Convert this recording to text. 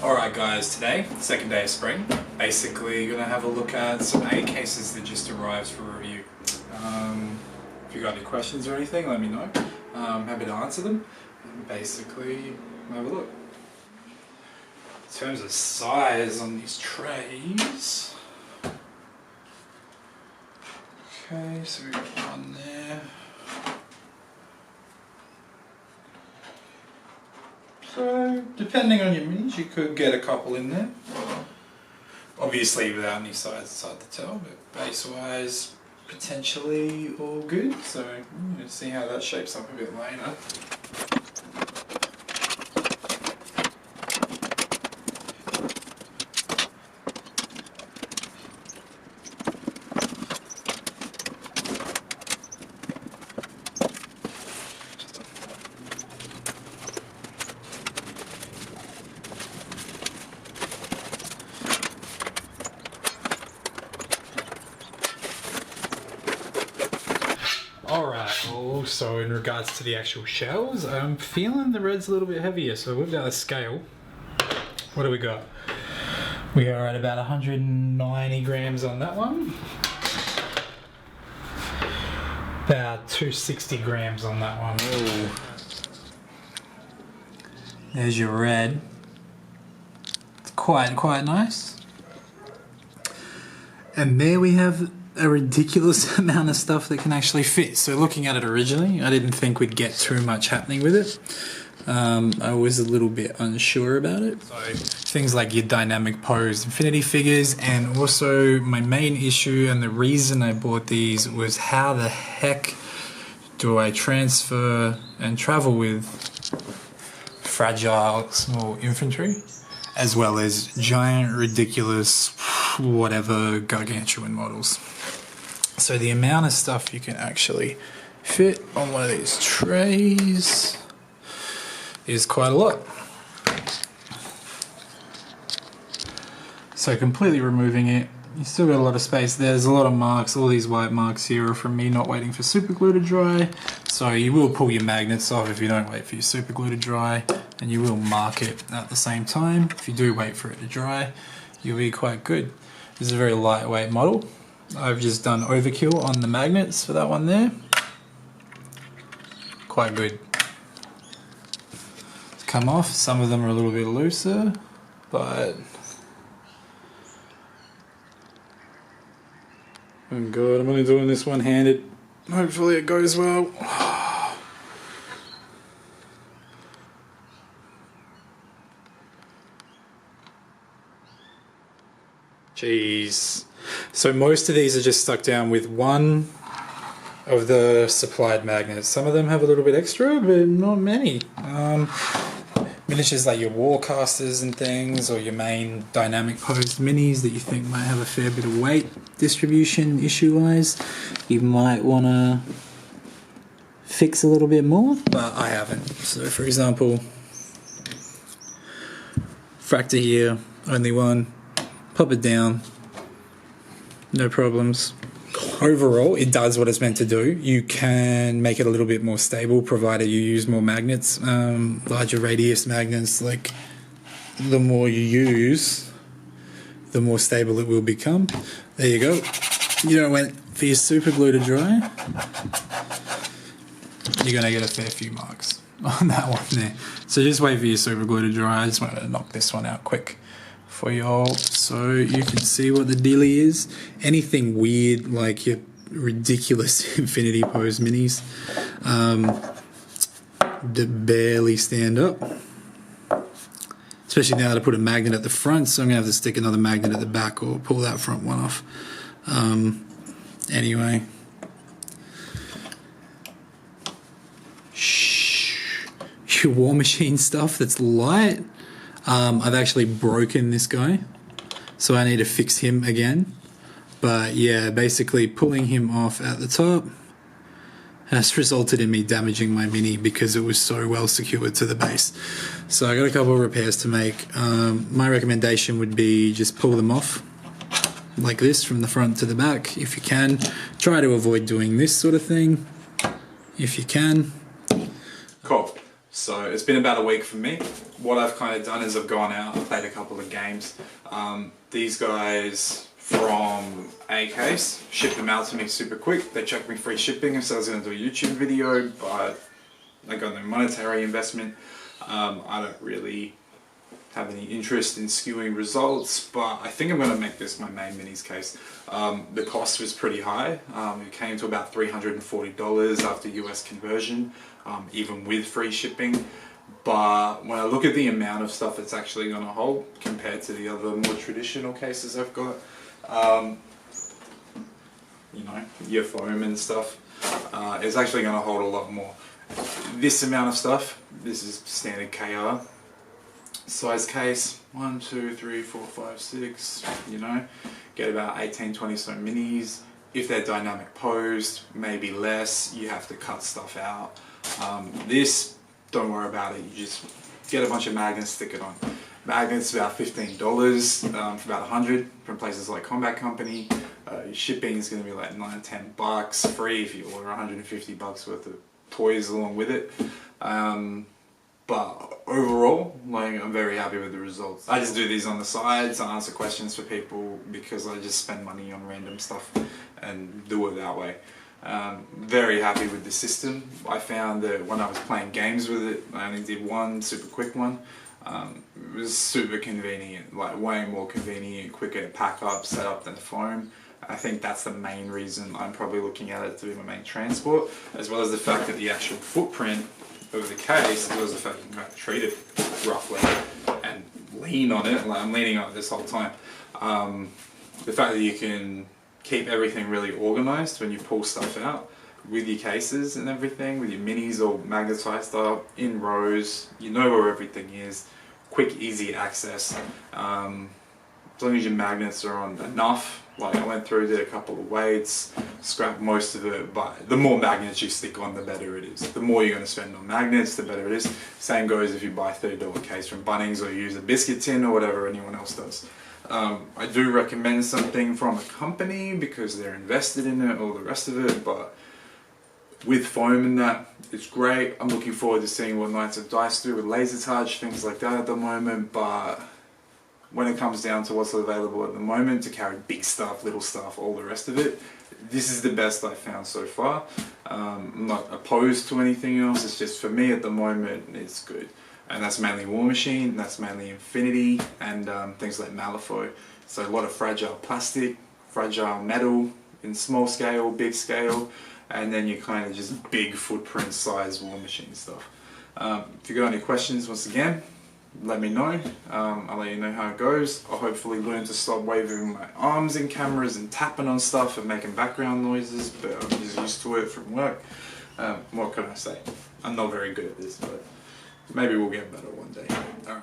Alright guys, today, second day of spring, basically gonna have a look at some A cases that just arrived for review. If you got any questions or anything, let me know. I'm happy to answer them. And basically, have a look. In terms of size on these trays, okay, so we got one there. So, depending on your minis, you could get a couple in there. Obviously without any size, it's hard to tell, but base-wise, potentially all good. So, we'll see how that shapes up a bit later. Alright, also in regards to the actual shells, I'm feeling the red's a little bit heavier, so we've got a scale. What do we got? We are at about 190 grams on that one. About 260 grams on that one. Ooh. There's your red. It's quite nice. And there we have a ridiculous amount of stuff that can actually fit. So looking at it originally, I didn't think we'd get too much happening with it. I was a little bit unsure about it. So things like your dynamic pose infinity figures, and also my main issue and the reason I bought these was how the heck do I transfer and travel with fragile small infantry as well as giant ridiculous whatever gargantuan models. So the amount of stuff you can actually fit on one of these trays is quite a lot. So completely removing it, you still got a lot of space. There's a lot of marks. All these white marks here are from me not waiting for super glue to dry. So you will pull your magnets off if you don't wait for your super glue to dry, and you will mark it at the same time. If you do wait for it to dry, you'll be quite good. This is a very lightweight model. I've just done overkill on the magnets for that one there. Quite good. It's come off. Some of them are a little bit looser, but oh god, I'm only doing this one-handed. Hopefully it goes well. Jeez. So most of these are just stuck down with one of the supplied magnets. Some of them have a little bit extra, but not many. Miniatures like your warcasters and things, or your main dynamic posed minis that you think might have a fair bit of weight distribution issue-wise, you might want to fix a little bit more, but I haven't. So for example, fractor here, only one, pop it down, no problems. Overall, it does what it's meant to do. You can make it a little bit more stable provided you use more magnets, larger radius magnets. Like, the more you use, the more stable it will become. There you go. You don't wait for your super glue to dry, you're gonna get a fair few marks on that one there. So just wait for your super glue to dry. I just wanted to knock this one out quick for y'all so you can see what the dealie is. Anything weird like your ridiculous infinity pose minis that barely stand up, especially now that I put a magnet at the front, so I'm gonna have to stick another magnet at the back or pull that front one off. Anyway, your War Machine stuff that's light, I've actually broken this guy, so I need to fix him again. But yeah, basically pulling him off at the top has resulted in me damaging my mini because it was so well secured to the base. So I got a couple of repairs to make. My recommendation would be just pull them off like this from the front to the back if you can. Try to avoid doing this sort of thing if you can. Cool. So it's been about a week for me. What I've kind of done is I've gone out, I've played a couple of games. These guys from A-Case shipped them out to me super quick. They chucked me free shipping and so I was going to do a YouTube video, but I got no monetary investment. I don't really have any interest in skewing results, but I think I'm going to make this my main minis case. The cost was pretty high. It came to about $340 after US conversion, even with free shipping. But when I look at the amount of stuff it's actually going to hold compared to the other more traditional cases I've got, you know, your foam and stuff, it's actually going to hold a lot more. This amount of stuff, this is standard KR size case, 1, 2, 3, 4, 5, 6, you know, get about 18, 20 so minis. If they're dynamic posed, maybe less, you have to cut stuff out. This, don't worry about it, you just get a bunch of magnets, stick it on. Magnets about $15 for about 100 from places like Combat Company. Shipping is going to be like 9, 10 bucks, free if you order 150 bucks worth of toys along with it. But overall, like, I'm very happy with the results. I just do these on the sides, I answer questions for people because I just spend money on random stuff and do it that way. Very happy with the system. I found that when I was playing games with it, I only did one super quick one. It was super convenient, like way more convenient, quicker to pack up, set up than the foam. I think that's the main reason I'm probably looking at it to be my main transport, as well as the fact that the actual footprint of the case, as well as the fact you can kind of treat it roughly and lean on it, like I'm leaning on it this whole time. The fact that you can keep everything really organized when you pull stuff out with your cases and everything, with your minis all magnetized up in rows, you know where everything is, quick easy access. As long as your magnets are on enough, like I went through, did a couple of weights, scrapped most of it, but the more magnets you stick on, the better it is. The more you're going to spend on magnets, the better it is. Same goes if you buy a $30 case from Bunnings or you use a biscuit tin or whatever anyone else does. I do recommend something from a company because they're invested in it, all the rest of it, but with foam and that, it's great. I'm looking forward to seeing what Knights of Dice do with laser touch, things like that at the moment, but when it comes down to what's available at the moment to carry big stuff, little stuff, all the rest of it, this is the best I've found so far. I'm not opposed to anything else, it's just for me at the moment, it's good. And that's mainly War Machine, that's mainly Infinity, and things like Malifaux. So a lot of fragile plastic, fragile metal, in small scale, big scale, and then you kind of just big footprint size War Machine stuff. If you got any questions, once again, let me know. I'll let you know how it goes. I'll hopefully learn to stop waving my arms in cameras and tapping on stuff and making background noises, but I'm just used to it from work. What can I say? I'm not very good at this, but maybe we'll get better one day. Alright.